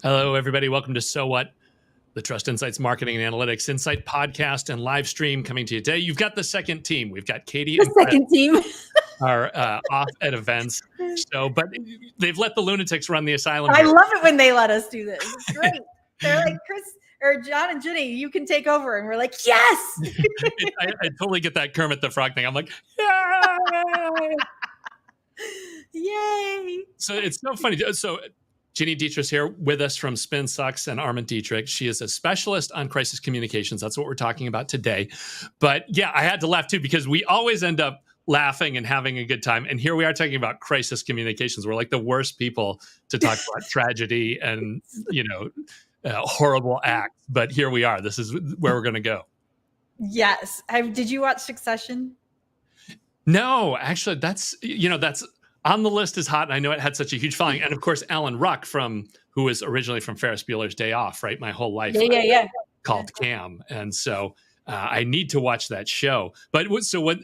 Hello, everybody. Welcome to So What, the Trust Insights Marketing and Analytics Insight podcast and live stream coming to you today. You've got the second team. We've got Katie and Brett, second team. our off at events show, but they've let the lunatics run the asylum. I love it when they let us do this. It's great. They're like, Chris or John and Ginny, you can take over. And we're like, yes. I totally get that Kermit the Frog thing. I'm like, yay! Yay. So it's so funny. So Gini Dietrich here with us from Spin Sucks and Armand Dietrich. She is a specialist on crisis communications. That's what we're talking about today. But yeah, I had to laugh too, because we always end up laughing and having a good time. And here we are talking about crisis communications. We're like the worst people to talk about tragedy and, horrible acts. But here we are. This is where we're going to go. Yes. Did you watch Succession? No, actually, that's on the list is hot. And I know it had such a huge following. And of course, Alan Ruck, who was originally from Ferris Bueller's Day Off, right? My whole life. Yeah. Called Cam. And so I need to watch that show. But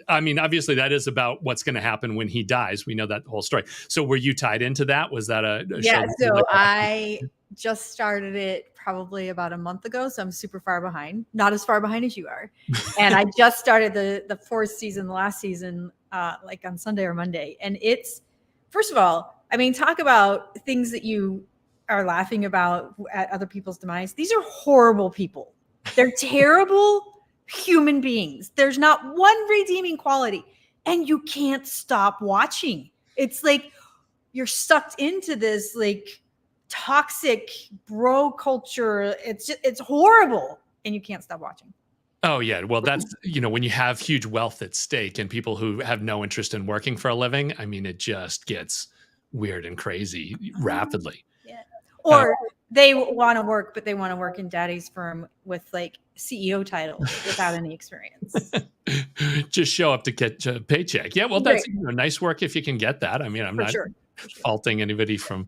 obviously that is about what's going to happen when he dies. We know that whole story. So were you tied into that? Was that a show? So I just started it probably about a month ago. So I'm super far behind, not as far behind as you are. And I just started the fourth season, the last season, like on Sunday or Monday. And it's, first of all, talk about things that you are laughing about at other people's demise. These are horrible people. They're terrible human beings. There's not one redeeming quality, and you can't stop watching. It's like you're sucked into this like toxic bro culture. It's horrible, and you can't stop watching. Oh yeah. Well, that's, when you have huge wealth at stake and people who have no interest in working for a living, it just gets weird and crazy rapidly. Yeah. Or they want to work, but they want to work in daddy's firm with like CEO titles without any experience. Just show up to get a paycheck. Yeah. Well, that's nice work if you can get that. I'm not faulting anybody from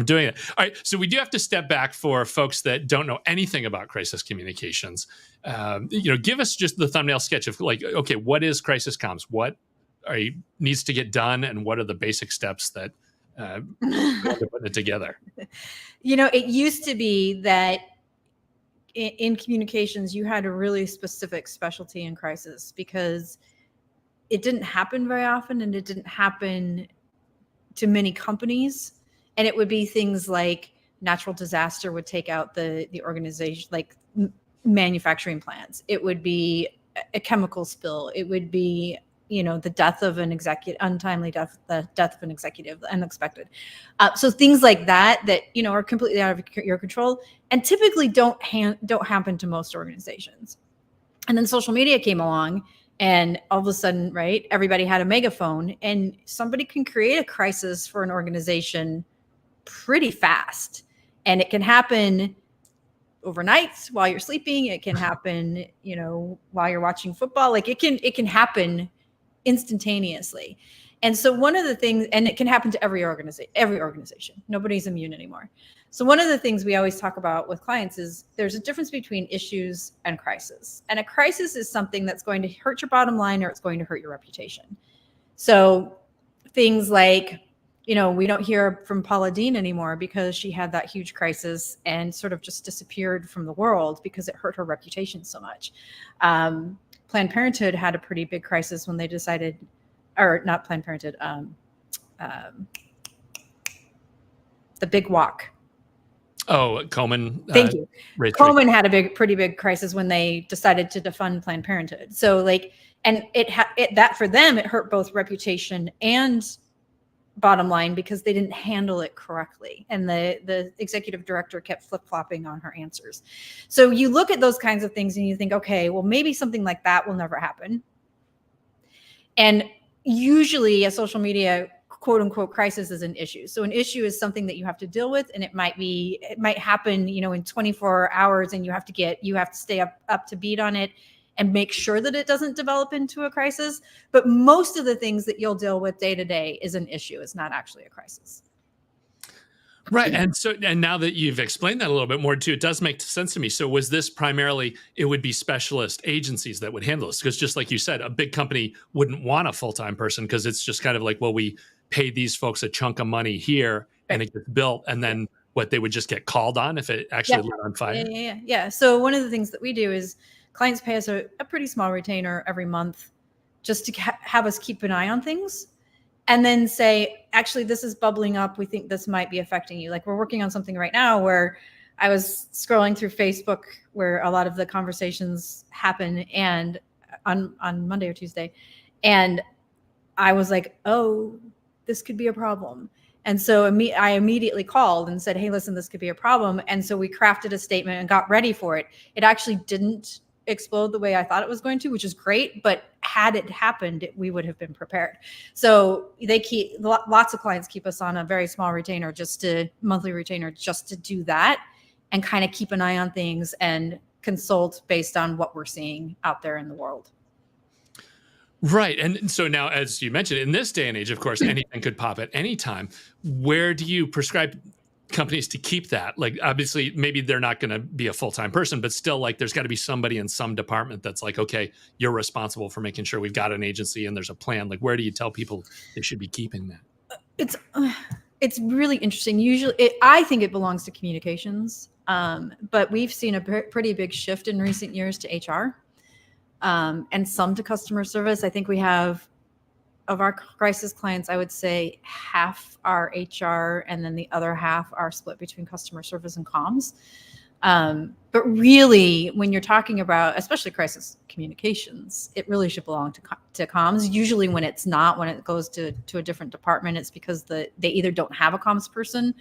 doing it. All right. So we do have to step back for folks that don't know anything about crisis communications. Give us just the thumbnail sketch of like, okay, what is crisis comms? What needs to get done? And what are the basic steps that put it together? It used to be that in communications, you had a really specific specialty in crisis because it didn't happen very often and it didn't happen to many companies. And it would be things like natural disaster would take out the organization, like manufacturing plants. It would be a chemical spill. It would be the death of an executive, untimely death, the death of an executive, unexpected. So things like that are completely out of your control and typically don't happen to most organizations. And then social media came along and all of a sudden, right, everybody had a megaphone and somebody can create a crisis for an organization pretty fast. And it can happen overnight while you're sleeping. It can happen, while you're watching football. Like it can happen instantaneously. And so one of the things, and it can happen to every organization, nobody's immune anymore. So one of the things we always talk about with clients is there's a difference between issues and crisis. And a crisis is something that's going to hurt your bottom line or it's going to hurt your reputation. So things like, we don't hear from Paula Deen anymore because she had that huge crisis and sort of just disappeared from the world because it hurt her reputation so much. Planned Parenthood had a pretty big crisis when they decided, or not Planned Parenthood, the Big Walk. Oh, Komen. Thank you. Komen had a pretty big crisis when they decided to defund Planned Parenthood. So and that for them, it hurt both reputation and bottom line because they didn't handle it correctly. And the executive director kept flip-flopping on her answers. So you look at those kinds of things and you think, okay, well, maybe something like that will never happen. And usually a social media quote unquote crisis is an issue. So an issue is something that you have to deal with. And it might happen, in 24 hours and you have to stay up to beat on it and make sure that it doesn't develop into a crisis. But most of the things that you'll deal with day to day is an issue. It's not actually a crisis. Right. And now that you've explained that a little bit more too, it does make sense to me. So was this primarily, it would be specialist agencies that would handle this? Because just like you said, a big company wouldn't want a full-time person because it's just kind of like, well, we pay these folks a chunk of money here and it gets built. And then what they would just get called on if it actually lit on fire? Yeah. So one of the things that we do is clients pay us a pretty small retainer every month just to have us keep an eye on things, and then say, actually, this is bubbling up. We think this might be affecting you. Like, we're working on something right now where I was scrolling through Facebook where a lot of the conversations happen, and on Monday or Tuesday, and I was like, oh, this could be a problem. And so I immediately called and said, hey, listen, this could be a problem. And so we crafted a statement and got ready for it. It actually didn't explode the way I thought it was going to, which is great. But had it happened, we would have been prepared. So lots of clients keep us on a very small retainer, monthly retainer, just to do that and kind of keep an eye on things and consult based on what we're seeing out there in the world. Right. And so now, as you mentioned, in this day and age, of course, anything could pop at any time. Where do you prescribe companies to keep that? Like, obviously, maybe they're not going to be a full-time person, but still, like, there's got to be somebody in some department that's like, okay, you're responsible for making sure we've got an agency and there's a plan. Like, where do you tell people they should be keeping that? It's really interesting. Usually, I think it belongs to communications, but we've seen a pretty big shift in recent years to HR. And some to customer service. I think we have, of our crisis clients, I would say half are HR, and then the other half are split between customer service and comms. But really, when you're talking about, especially crisis communications, it really should belong to comms. Usually when it's not, when it goes to a different department, it's because they either don't have a comms person,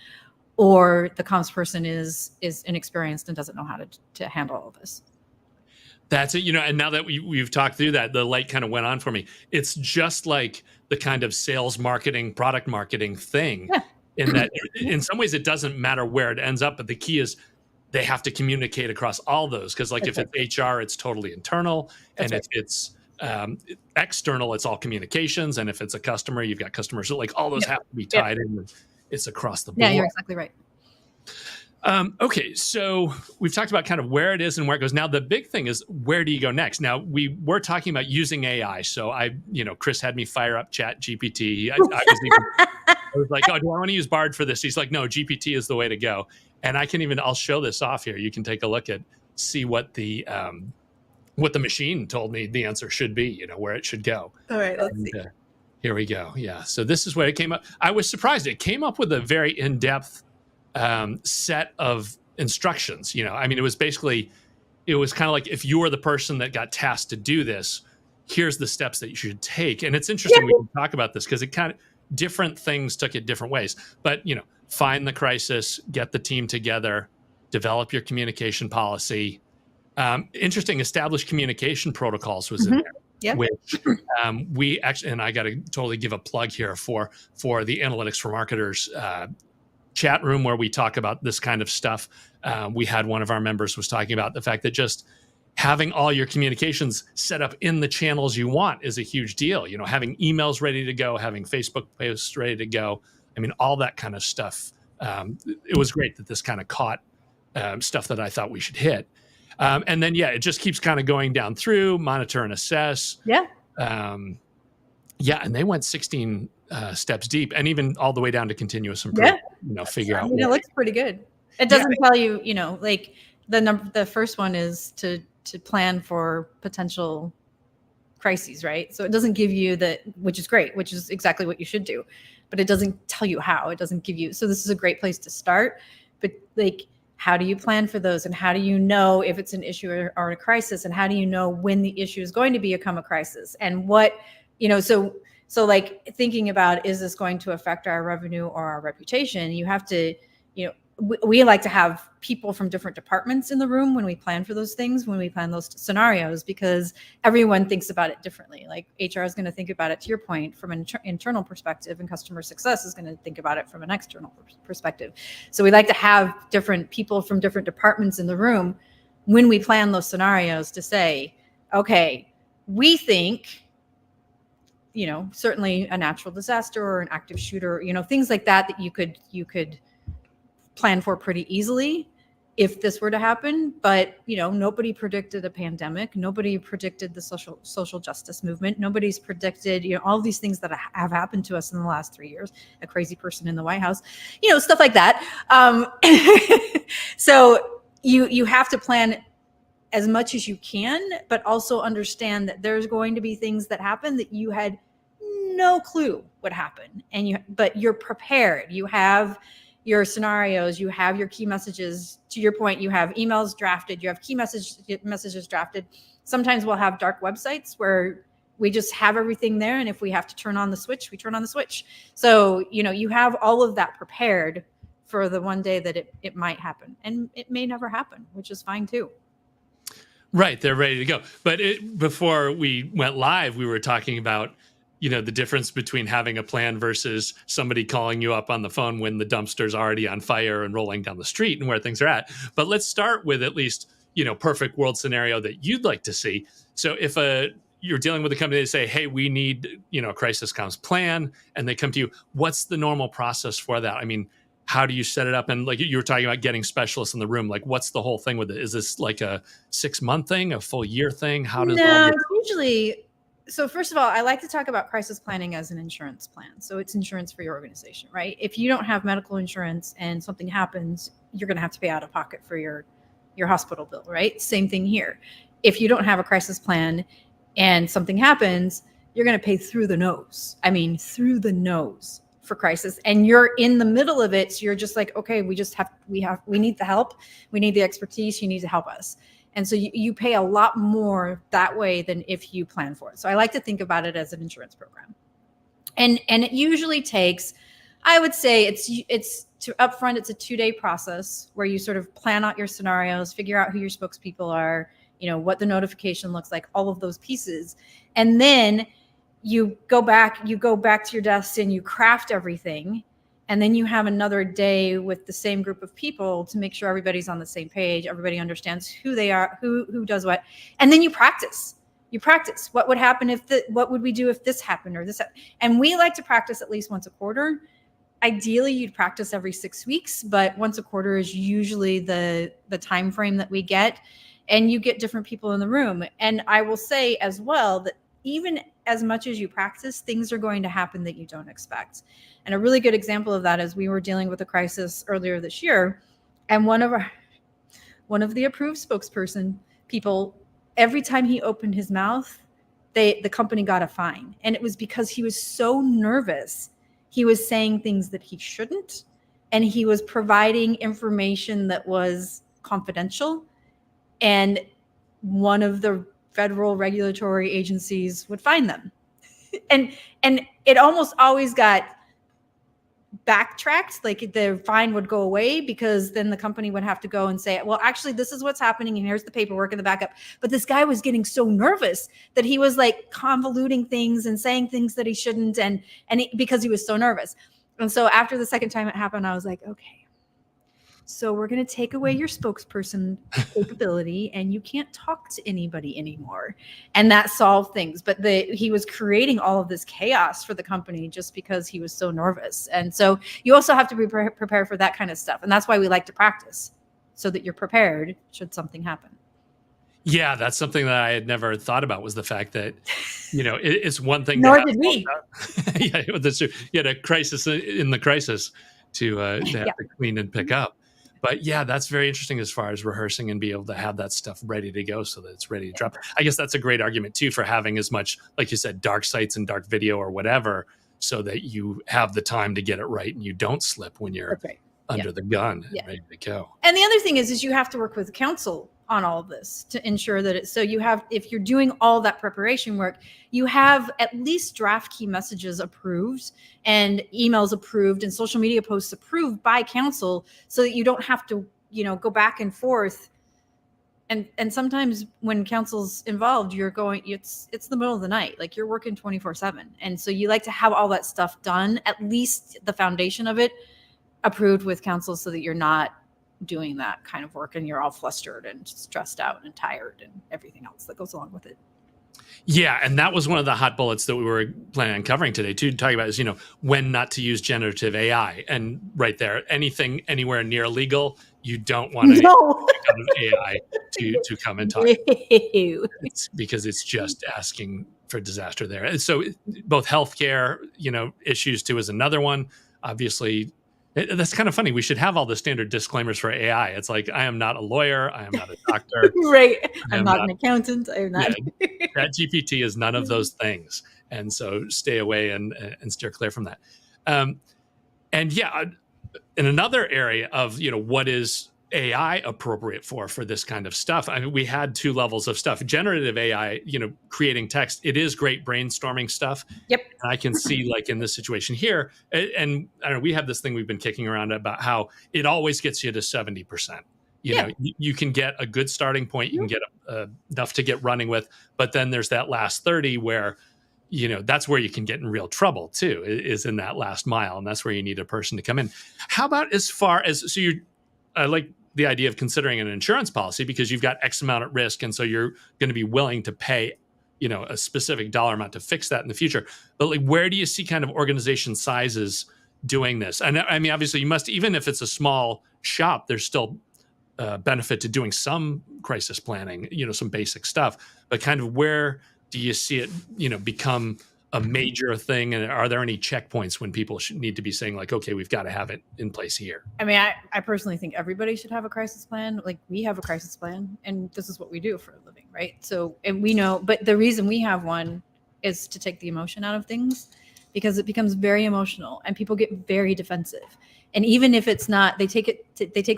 or the comms person is inexperienced and doesn't know how to handle all of this. That's it, and now that we've talked through that, the light kind of went on for me. It's just like the kind of sales marketing, product marketing thing, in that in some ways it doesn't matter where it ends up, but the key is they have to communicate across all those. Because like if it's HR, it's totally internal, and if it's external, it's all communications, and if it's a customer, you've got customers. So like all those have to be tied in. It's across the board. Yeah, you're exactly right. Okay, so we've talked about kind of where it is and where it goes. Now, the big thing is, where do you go next? Now, we were talking about using AI. So Chris had me fire up Chat GPT. I was like, oh, do I want to use Bard for this? He's like, no, GPT is the way to go. And I'll show this off here. You can take a look see what the machine told me the answer should be, where it should go. All right, let's see. Here we go. Yeah. So this is where it came up. I was surprised. It came up with a very in-depth set of instructions. It was kind of like, if you were the person that got tasked to do this, here's the steps that you should take. And it's interesting we can talk about this because it kind of different things took it different ways. But find the crisis, get the team together, develop your communication policy. Interesting, establish communication protocols was in there. Yeah. Which we actually, and I got to totally give a plug here for the Analytics for Marketers chat room where we talk about this kind of stuff. We had one of our members was talking about the fact that just having all your communications set up in the channels you want is a huge deal. Having emails ready to go, having Facebook posts ready to go. All that kind of stuff. It was great that this kind of caught stuff that I thought we should hit. And then, it just keeps kind of going down through, monitor and assess. Yeah. And they went 16 steps deep, and even all the way down to continuous improvement. Figure out. It looks pretty good. It doesn't tell you, like the first one is to plan for potential crises, right? So it doesn't give you which is great, which is exactly what you should do, but it doesn't tell you how. It doesn't give you. So this is a great place to start. But like, how do you plan for those, and how do you know if it's an issue or a crisis, and how do you know when the issue is going to become a crisis, and what So like thinking about, is this going to affect our revenue or our reputation? You have to, we like to have people from different departments in the room when we plan for those things, when we plan those scenarios, because everyone thinks about it differently. Like HR is going to think about it, to your point, from an internal perspective, and customer success is going to think about it from an external perspective. So we like to have different people from different departments in the room when we plan those scenarios to say, okay, we think, certainly a natural disaster or an active shooter, things like that you could plan for pretty easily. if this were to happen. But, nobody predicted a pandemic. Nobody predicted the social justice movement. Nobody's predicted, all these things that have happened to us in the last 3 years, a crazy person in the White House, stuff like that. So you have to plan as much as you can, but also understand that there's going to be things that happen that you had no clue would happen. But you're prepared. You have your scenarios, you have your key messages. To your point, you have emails drafted, you have key messages drafted. Sometimes we'll have dark websites where we just have everything there. And if we have to turn on the switch, we turn on the switch. So, you have all of that prepared for the one day that it might happen. And it may never happen, which is fine too. Right. They're ready to go. But before we went live, we were talking about, the difference between having a plan versus somebody calling you up on the phone when the dumpster's already on fire and rolling down the street and where things are at. But let's start with at least, perfect world scenario that you'd like to see. So if you're dealing with a company, they say, hey, we need, a crisis comms plan, and they come to you, what's the normal process for that? I mean, how do you set it up? And like you were talking about getting specialists in the room, like what's the whole thing with it? Is this like a 6-month thing, a full year thing? How does it's usually, so first of all, I like to talk about crisis planning as an insurance plan. So it's insurance for your organization, right? If you don't have medical insurance and something happens, you're going to have to pay out of pocket for your hospital bill, right? Same thing here. If you don't have a crisis plan and something happens, you're going to pay through the nose. I mean, through the nose for crisis, and you're in the middle of it. So you're just like, okay, we need the help. We need the expertise. You need to help us. And so you pay a lot more that way than if you plan for it. So I like to think about it as an insurance program. And it usually takes, I would say it's upfront, it's a 2-day process where you sort of plan out your scenarios, figure out who your spokespeople are, what the notification looks like, all of those pieces. And then you go back to your desk and you craft everything. And then you have another day with the same group of people to make sure everybody's on the same page. Everybody understands who they are, who does what. And then you practice. What would happen what would we do if this happened or this happened? And we like to practice at least once a quarter. Ideally, you'd practice every 6 weeks, but once a quarter is usually the time frame that we get. And you get different people in the room. And I will say as well that even as much as you practice, things are going to happen that you don't expect. And a really good example of that is we were dealing with a crisis earlier this year, and one of the approved spokesperson people, every time he opened his mouth, the company got a fine. And it was because he was so nervous. He was saying things that he shouldn't, and he was providing information that was confidential. And one of the federal regulatory agencies would fine them. And it almost always got backtracked, like the fine would go away, because then the company would have to go and say, well, actually, this is what's happening, and here's the paperwork and the backup. But this guy was getting so nervous that he was like convoluting things and saying things that he shouldn't, because he was so nervous. And so after the second time it happened, I was like, okay, so we're going to take away your spokesperson capability, and you can't talk to anybody anymore. And that solved things. But he was creating all of this chaos for the company just because he was so nervous. And so you also have to be prepared for that kind of stuff. And that's why we like to practice, so that you're prepared should something happen. Yeah, that's something that I had never thought about, was the fact that, it's one thing. Nor did we. Yeah, that's true. You had a crisis in the crisis to have to clean and pick up. But yeah, that's very interesting as far as rehearsing and be able to have that stuff ready to go so that it's ready to drop. I guess that's a great argument too for having as much, like you said, dark sites and dark video or whatever, so that you have the time to get it right and you don't slip when you're under the gun and ready to go. And the other thing is you have to work with counsel on all of this to ensure that if you're doing all that preparation work, you have at least draft key messages approved and emails approved and social media posts approved by counsel, so that you don't have to, go back and forth. And sometimes when counsel's involved, it's the middle of the night, like you're working 24/7. And so you like to have all that stuff done, at least the foundation of it approved with counsel, so that you're not doing that kind of work and you're all flustered and stressed out and tired and everything else that goes along with it. Yeah, and that was one of the hot bullets that we were planning on covering today too. Talking about is when not to use generative AI, and right there, anything anywhere near legal, you don't want any No. kind of AI to come and talk. No. It's because it's just asking for disaster there. And so both healthcare, issues too is another one. Obviously, that's kind of funny. We should have all the standard disclaimers for AI. It's like, I am not a lawyer. I am not a doctor. Right. I I'm am not not an accountant. I'm not. Yeah, that GPT is none of those things. And so stay away and steer clear from that. And yeah, in another area of, what is AI appropriate for this kind of stuff? I mean, we had two levels of stuff. Generative AI, creating text, it is great brainstorming stuff. Yep. And I can see, like in this situation here, and I don't know, we have this thing we've been kicking around about how it always gets you to 70%. You can get a good starting point, you can get enough to get running with, but then there's that last 30 where that's where you can get in real trouble too, is in that last mile, and that's where you need a person to come in. How about as far as, I like the idea of considering an insurance policy because you've got X amount at risk, and so you're going to be willing to pay a specific dollar amount to fix that in the future. But like, where do you see kind of organization sizes doing this? And I mean, obviously you must, even if it's a small shop, there's still benefit to doing some crisis planning, some basic stuff, but kind of where do you see it, become a major thing? And are there any checkpoints when people should need to be saying like, okay, we've got to have it in place here? I mean, I personally think everybody should have a crisis plan. Like, we have a crisis plan, and this is what we do for a living, right? So, and we know, but the reason we have one is to take the emotion out of things, because it becomes very emotional and people get very defensive. And even if it's not, they take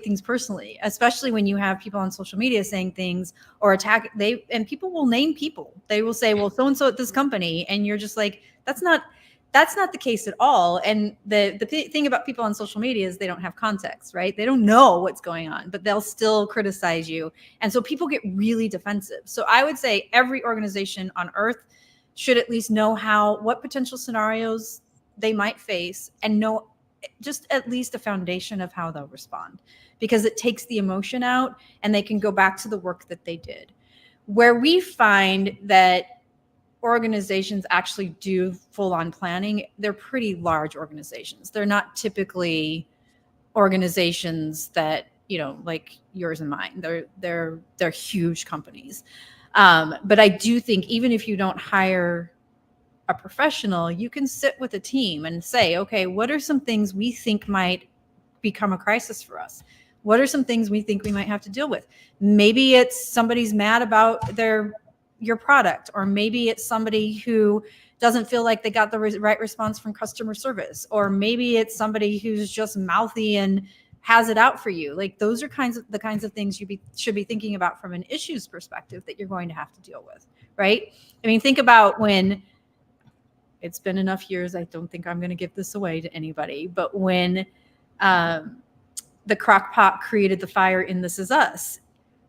things personally, especially when you have people on social media saying things or attack. And people will name people. They will say, well, so-and-so at this company. And you're just like, that's not the case at all. And the thing about people on social media is they don't have context, right? They don't know what's going on, but they'll still criticize you. And so people get really defensive. So I would say every organization on earth should at least know what potential scenarios they might face, and know just at least a foundation of how they'll respond, because it takes the emotion out and they can go back to the work that they did. Where we find that organizations actually do full-on planning, they're pretty large organizations. They're not typically organizations that, like yours and mine. They're huge companies. But I do think even if you don't hire a professional, you can sit with a team and say, okay, what are some things we think might become a crisis for us? What are some things we think we might have to deal with? Maybe it's somebody's mad about your product, or maybe it's somebody who doesn't feel like they got the right response from customer service, or maybe it's somebody who's just mouthy and has it out for you. Like, those are the kinds of things you should be thinking about from an issues perspective that you're going to have to deal with, right? I mean, think about when, it's been enough years, I don't think I'm going to give this away to anybody, but when the Crock-Pot created the fire in This Is Us,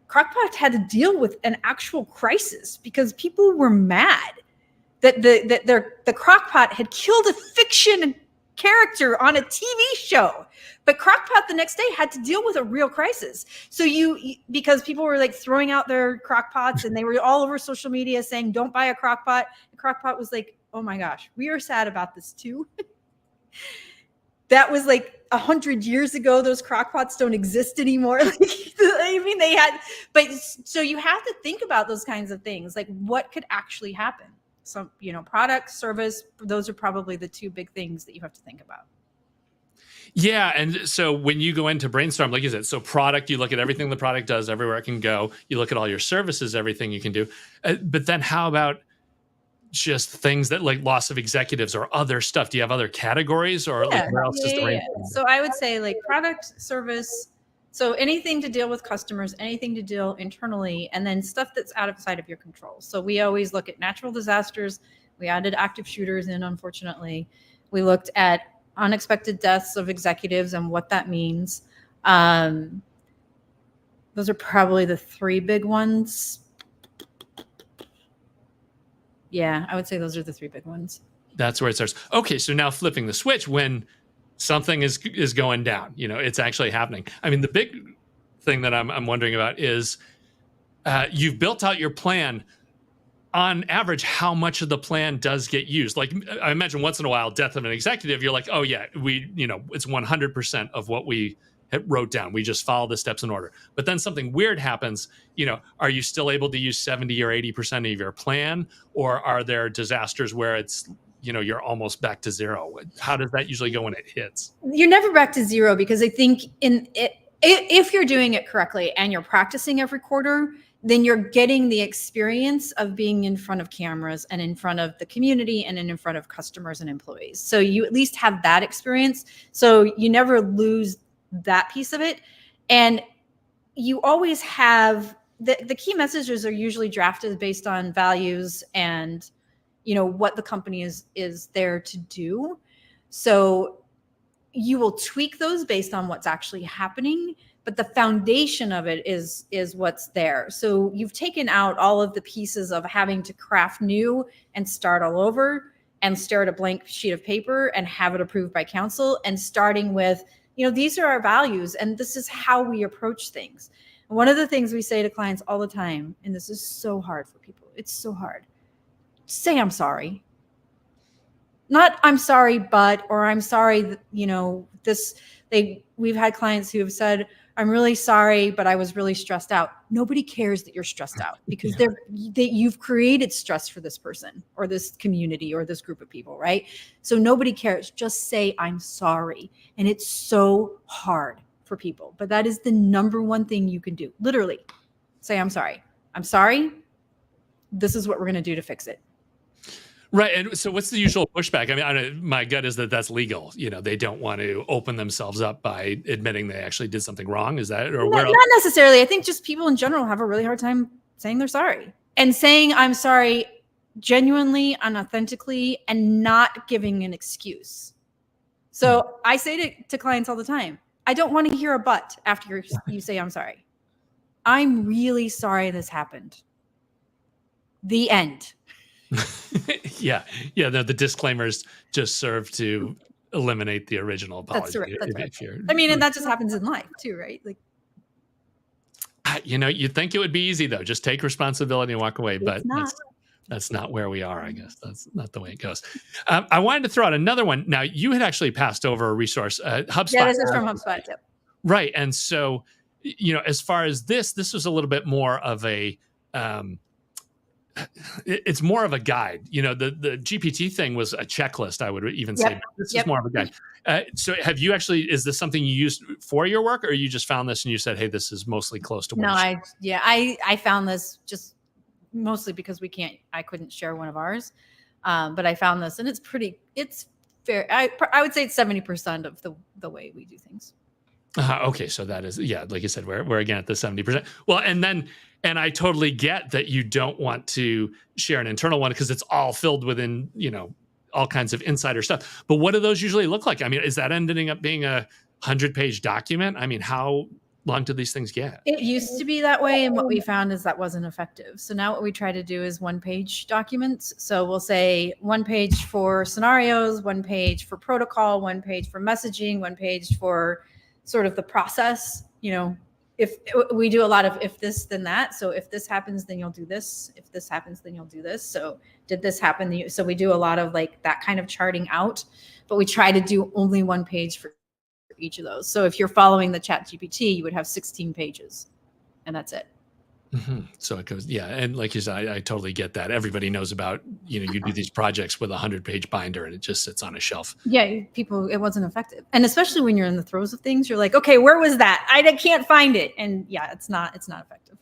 Crock-Pot had to deal with an actual crisis because people were mad that the Crock-Pot had killed a fiction character on a TV show. But Crock-Pot the next day had to deal with a real crisis. So because people were like throwing out their Crock-Pots, and they were all over social media saying, don't buy a Crock-Pot. And Crock-Pot was like, oh my gosh, we are sad about this too. That was like 100 years ago. Those Crock-Pots don't exist anymore. I mean, but so you have to think about those kinds of things. Like, what could actually happen? So, product, service, those are probably the two big things that you have to think about. Yeah. And so when you go into brainstorm, like you said, so product, you look at everything the product does, everywhere it can go. You look at all your services, everything you can do. But then how about just things that, like, loss of executives or other stuff? Do you have other categories, or like where else does the brainstorm? So I would say like product, service. So anything to deal with customers, anything to deal internally, and then stuff that's outside of your control. So we always look at natural disasters. We added active shooters in, unfortunately. We looked at unexpected deaths of executives and what that means. Those are probably the three big ones. Yeah, I would say those are the three big ones. That's where it starts. Okay, so now flipping the switch when something is going down, it's actually happening. I mean, the big thing that I'm wondering about is you've built out your plan. on average, how much of the plan does get used? Like, I imagine once in a while, death of an executive, you're like, oh yeah, it's 100% of what we wrote down. We just follow the steps in order. But then something weird happens. Are you still able to use 70 or 80% of your plan, or are there disasters where it's you're almost back to zero? How does that usually go when it hits? You're never back to zero, because I think if you're doing it correctly and you're practicing every quarter, then you're getting the experience of being in front of cameras and in front of the community and in front of customers and employees. So you at least have that experience. So you never lose that piece of it. And you always have the key messages are usually drafted based on values and what the company is there to do. So you will tweak those based on what's actually happening, but the foundation of it is what's there. So you've taken out all of the pieces of having to craft new and start all over and stare at a blank sheet of paper and have it approved by council, and starting with, these are our values and this is how we approach things. And one of the things we say to clients all the time, and this is so hard for people, it's so hard, say I'm sorry. Not I'm sorry, but, or I'm sorry, we've had clients who have said, I'm really sorry, but I was really stressed out. Nobody cares that you're stressed out, because you've created stress for this person or this community or this group of people, right? So nobody cares. Just say I'm sorry. And it's so hard for people, but that is the number one thing you can do. Literally say, I'm sorry. I'm sorry. This is what we're going to do to fix it. Right. And so what's the usual pushback? I mean, my gut is that that's legal. They don't want to open themselves up by admitting they actually did something wrong. Is that, or not necessarily. I think just people in general have a really hard time saying they're sorry and saying I'm sorry genuinely and authentically and not giving an excuse. So I say to clients all the time, I don't want to hear a but after you say I'm sorry. I'm really sorry this happened. The end. Yeah. The disclaimers just serve to eliminate the original apology. That's right. I mean, and that just happens in life too, right? Like, you'd think it would be easy though. Just take responsibility and walk away. But that's not where we are, I guess. That's not the way it goes. I wanted to throw out another one. Now, you had actually passed over a resource, HubSpot. Yeah, this is from HubSpot. Yep. Right. And so, as far as this was a little bit more of a, it's more of a guide. The GPT thing was a checklist, I would even say. This is more of a guide. So have you actually, is this something you used for your work, or you just found this and you said, hey, this is mostly close to what I found this just mostly because I couldn't share one of ours. But I found this, and it's fair. I would say it's 70% of the way we do things. Okay. So that is, like you said, we're again at the 70%. Well, and I totally get that you don't want to share an internal one because it's all filled within, all kinds of insider stuff. But what do those usually look like? I mean, is that ending up being a 100-page document? I mean, how long do these things get? It used to be that way. And what we found is that wasn't effective. So now what we try to do is 1-page documents. So we'll say 1 page for scenarios, 1 page for protocol, 1 page for messaging, 1 page for sort of the process. If we do a lot of if this, then that. So if this happens, then you'll do this. If this happens, then you'll do this. So did this happen? So we do a lot of like that kind of charting out, but we try to do only 1 page for each of those. So if you're following the Chat GPT, you would have 16 pages and that's it. Mm-hmm. So it goes, and like you said, I totally get that. Everybody knows about, you do these projects with a 100-page binder and it just sits on a shelf. Yeah, it wasn't effective. And especially when you're in the throes of things, you're like, okay, where was that? I can't find it. And it's not effective.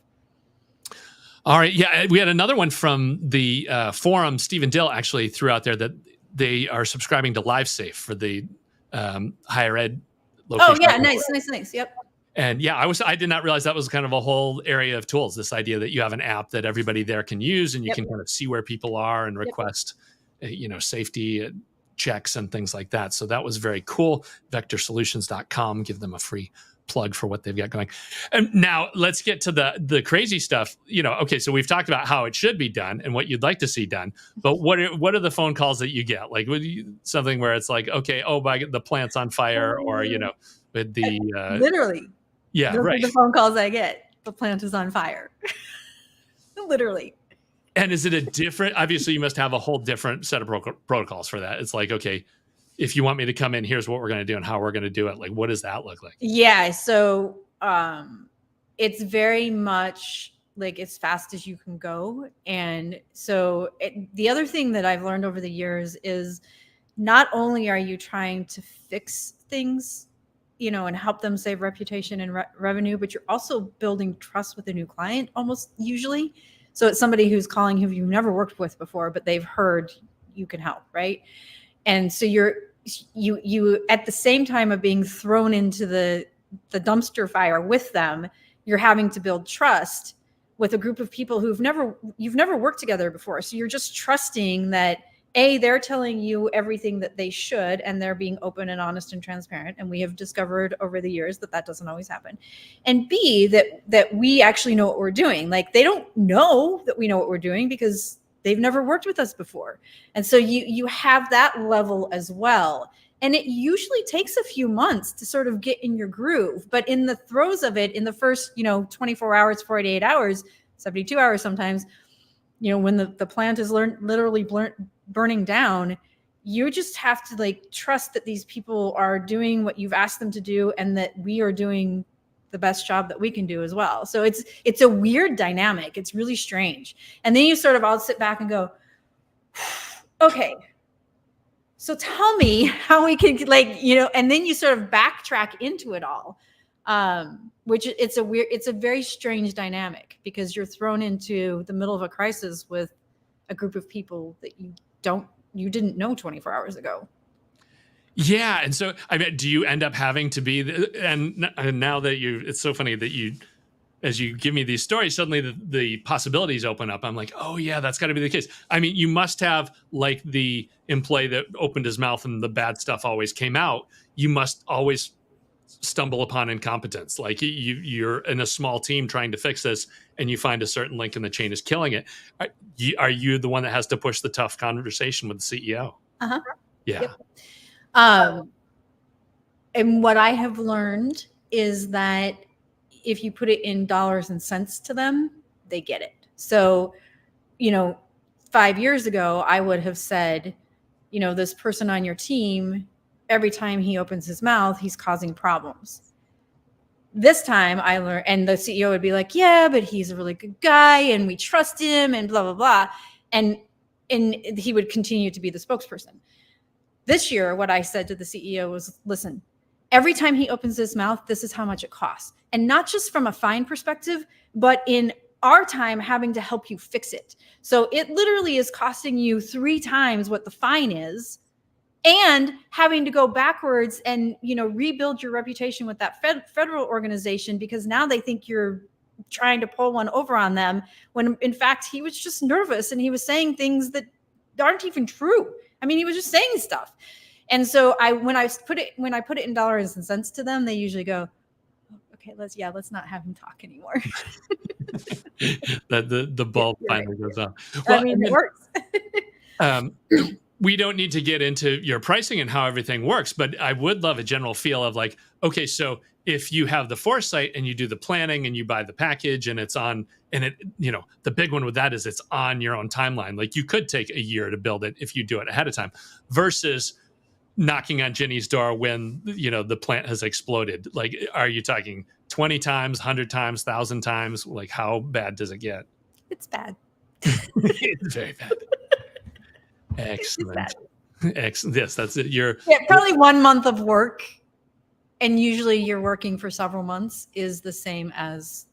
All right. Yeah, we had another one from the forum. Stephen Dill actually threw out there that they are subscribing to LiveSafe for the higher ed location. Oh yeah, nice. Yep. And I did not realize that was kind of a whole area of tools. This idea that you have an app that everybody there can use, and you can kind of see where people are and request, safety checks and things like that. So that was very cool. Vectorsolutions.com, give them a free plug for what they've got going. And now let's get to the crazy stuff. Okay, so we've talked about how it should be done and what you'd like to see done. But what are the phone calls that you get? Like something where it's like, okay, the plant's on fire, or with the literally. Yeah, those right. are the phone calls I get. The plant is on fire. Literally. And is it a different, obviously you must have a whole different set of protocols for that. It's like, okay, if you want me to come in, here's what we're going to do and how we're going to do it. Like, what does that look like? Yeah. So it's very much like as fast as you can go. And so the other thing that I've learned over the years is not only are you trying to fix things, and help them save reputation and revenue, but you're also building trust with a new client almost usually. So it's somebody who's calling who you've never worked with before, but they've heard you can help, right? And so you at the same time of being thrown into the dumpster fire with them, you're having to build trust with a group of people you've never worked together before. So you're just trusting that they're telling you everything that they should, and they're being open and honest and transparent. And we have discovered over the years that doesn't always happen. And B, that we actually know what we're doing. Like, they don't know that we know what we're doing because they've never worked with us before. And so you have that level as well. And it usually takes a few months to sort of get in your groove. But in the throes of it, in the first, 24 hours, 48 hours, 72 hours sometimes, when the plant is literally burning down, you just have to trust that these people are doing what you've asked them to do, and that we are doing the best job that we can do as well. So it's a weird dynamic. It's really strange. And then you sort of all sit back and go, okay, so tell me how we can and then you sort of backtrack into it all. Which it's a very strange dynamic, because you're thrown into the middle of a crisis with a group of people that you didn't know 24 hours ago. Yeah. And so, I mean, do you end up having to be, and now that it's so funny that as you give me these stories, suddenly the possibilities open up. I'm like, oh yeah, that's got to be the case. I mean, you must have, like the employee that opened his mouth and the bad stuff always came out. You must always stumble upon incompetence. Like, you're in a small team trying to fix this, and you find a certain link in the chain is killing it. Are you the one that has to push the tough conversation with the CEO? Uh-huh. Yeah. Yep. And what I have learned is that if you put it in dollars and cents to them, they get it. So, 5 years ago, I would have said, this person on your team, every time he opens his mouth, he's causing problems. This time I learned, and the CEO would be like, yeah, but he's a really good guy and we trust him and blah, blah, blah. And he would continue to be the spokesperson. This year, what I said to the CEO was, listen, every time he opens his mouth, this is how much it costs. And not just from a fine perspective, but in our time having to help you fix it. So it literally is costing you 3 times what the fine is, and having to go backwards and, rebuild your reputation with that federal organization, because now they think you're trying to pull one over on them, when in fact he was just nervous and he was saying things that aren't even true. I mean, he was just saying stuff. And so when I put it in dollars and cents to them, they usually go, okay, let's not have him talk anymore. the bulb finally goes off. Well, I mean, it works. We don't need to get into your pricing and how everything works, but I would love a general feel of like, okay, so if you have the foresight and you do the planning and you buy the package and it's on, and it, the big one with that is it's on your own timeline. Like, you could take a year to build it if you do it ahead of time, versus knocking on Ginny's door when, the plant has exploded. Like, are you talking 20 times, 100 times, 1,000 times? Like, how bad does it get? It's bad. It's very bad. Excellent. Excellent. Yes, that's it. Probably 1 month of work, and usually you're working for several months, is the same as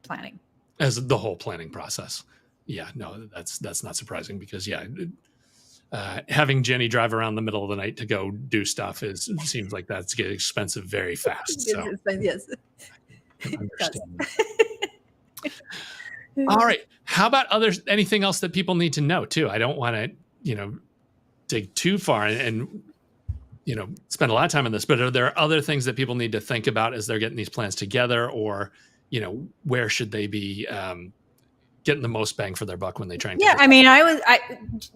planning. As the whole planning process. Yeah, no, that's not surprising, because having Jenny drive around the middle of the night to go do stuff seems like that's getting expensive very fast. So yes. I understand. All right. How about anything else that people need to know too? I don't want to, dig too far and spend a lot of time on this, but are there other things that people need to think about as they're getting these plans together, or, where should they be getting the most bang for their buck when they try and I mean,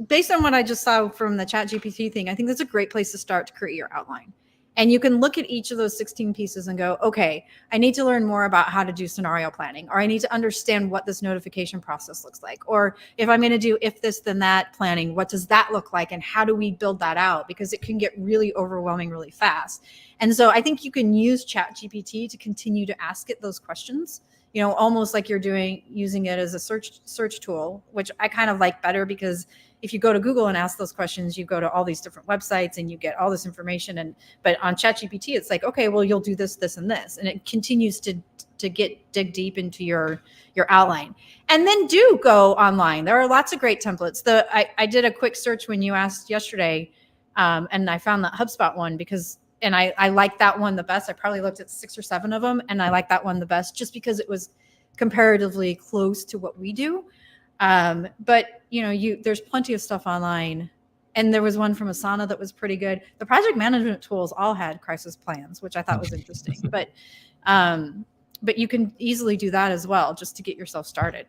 based on what I just saw from the ChatGPT thing, I think that's a great place to start to create your outline. And you can look at each of those 16 pieces and go, okay, I need to learn more about how to do scenario planning, or I need to understand what this notification process looks like. Or if I'm going to do if this, then that planning, what does that look like? And how do we build that out? Because it can get really overwhelming really fast. And so I think you can use ChatGPT to continue to ask it those questions, almost like you're using it as a search tool, which I kind of like better, because if you go to Google and ask those questions, you go to all these different websites and you get all this information. But on ChatGPT, it's like, okay, well, you'll do this, this, and this, and it continues to dig deep into your outline. And then do go online. There are lots of great templates. I did a quick search when you asked yesterday, and I found that HubSpot one and I like that one the best. I probably looked at 6 or 7 of them, and I like that one the best just because it was comparatively close to what we do. But there's plenty of stuff online, and there was one from Asana that was pretty good. The project management tools all had crisis plans, which I thought was interesting, but you can easily do that as well, just to get yourself started.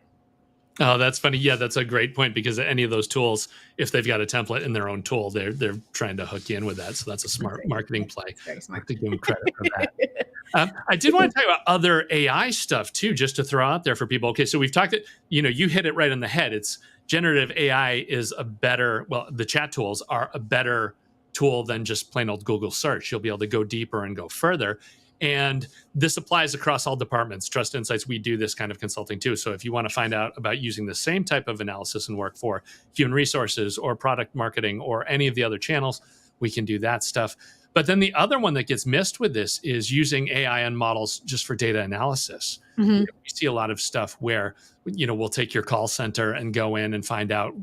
Oh, that's funny. Yeah, that's a great point, because any of those tools, if they've got a template in their own tool, they're trying to hook you in with that. So that's a smart marketing play. Very smart. I have to give them credit for that. I did want to talk about other AI stuff too, just to throw out there for people. Okay, so we've talked, you hit it right on the head. It's generative AI is the chat tools are a better tool than just plain old Google search. You'll be able to go deeper and go further. And this applies across all departments. Trust Insights, we do this kind of consulting too. So if you want to find out about using the same type of analysis and work for human resources or product marketing or any of the other channels, we can do that stuff. But then the other one that gets missed with this is using AI and models just for data analysis. Mm-hmm. We see a lot of stuff where, we'll take your call center and go in and find out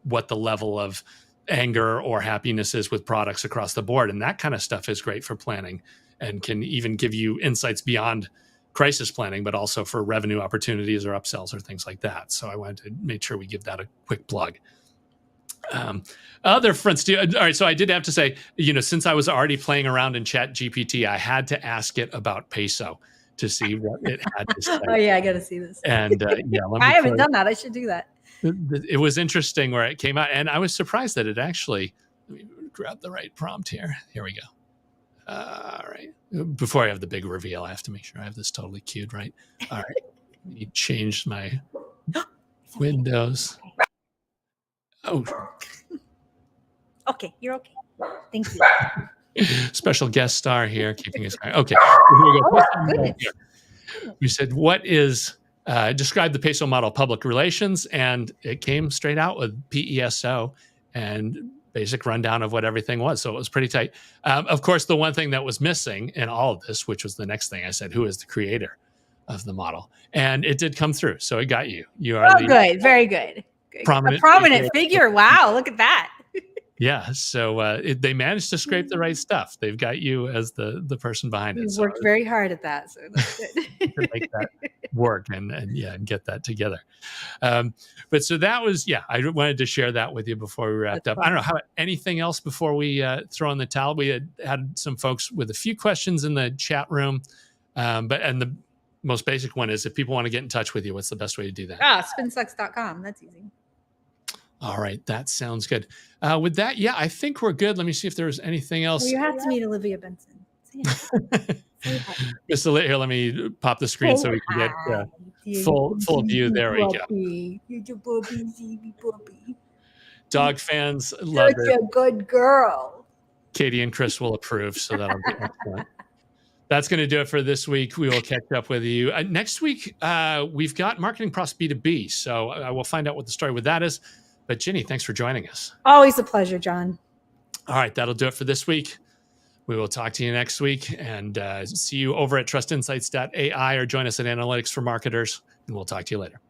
what the level of anger or happiness is with products across the board. And that kind of stuff is great for planning and can even give you insights beyond crisis planning, but also for revenue opportunities or upsells or things like that. So I wanted to make sure we give that a quick plug. Other fronts too. All right. So I did have to say, since I was already playing around in ChatGPT, I had to ask it about peso to see what it had to say. Oh yeah, I got to see this. And I haven't done that. I should do that. It was interesting where it came out, and I was surprised that it actually. Let me grab the right prompt here. Here we go. All right. Before I have the big reveal, I have to make sure I have this totally queued right. All right. Let me change my windows. Oh. Okay, you're okay. Thank you. Special guest star here, keeping us going. Okay. Here we go. Oh, goodness. We said, what is, describe the peso model public relations, and it came straight out with PESO and basic rundown of what everything was. So it was pretty tight. Of course, the one thing that was missing in all of this, which was the next thing I said, who is the creator of the model? And it did come through. So it got you. You are good. Very good. A prominent figure. Wow. Look at that. Yeah. So they managed to scrape the right stuff. They've got you as the person behind it. You worked very hard at that. So that's good. To make that work and get that together. But so that was, I wanted to share that with you before we wrapped up. I don't know anything else before we throw in the towel. We had some folks with a few questions in the chat room. And the most basic one is, if people want to get in touch with you, what's the best way to do that? Spinsucks.com. That's easy. All right. That sounds good. With that, I think we're good. Let me see if there's anything else. Well, you have to meet Olivia Benson. Just to here, let me pop the screen so we can get full view. There we go. Dog fans love it. Such a good girl. Katie and Chris will approve, so that'll be excellent. That's going to do it for this week. We will catch up with you next week. We've got Marketing Pros B2B, so I will find out what the story with that is. But Ginny, thanks for joining us. Always a pleasure, John. All right, that'll do it for this week. We will talk to you next week, and see you over at trustinsights.ai or join us at Analytics for Marketers, and we'll talk to you later.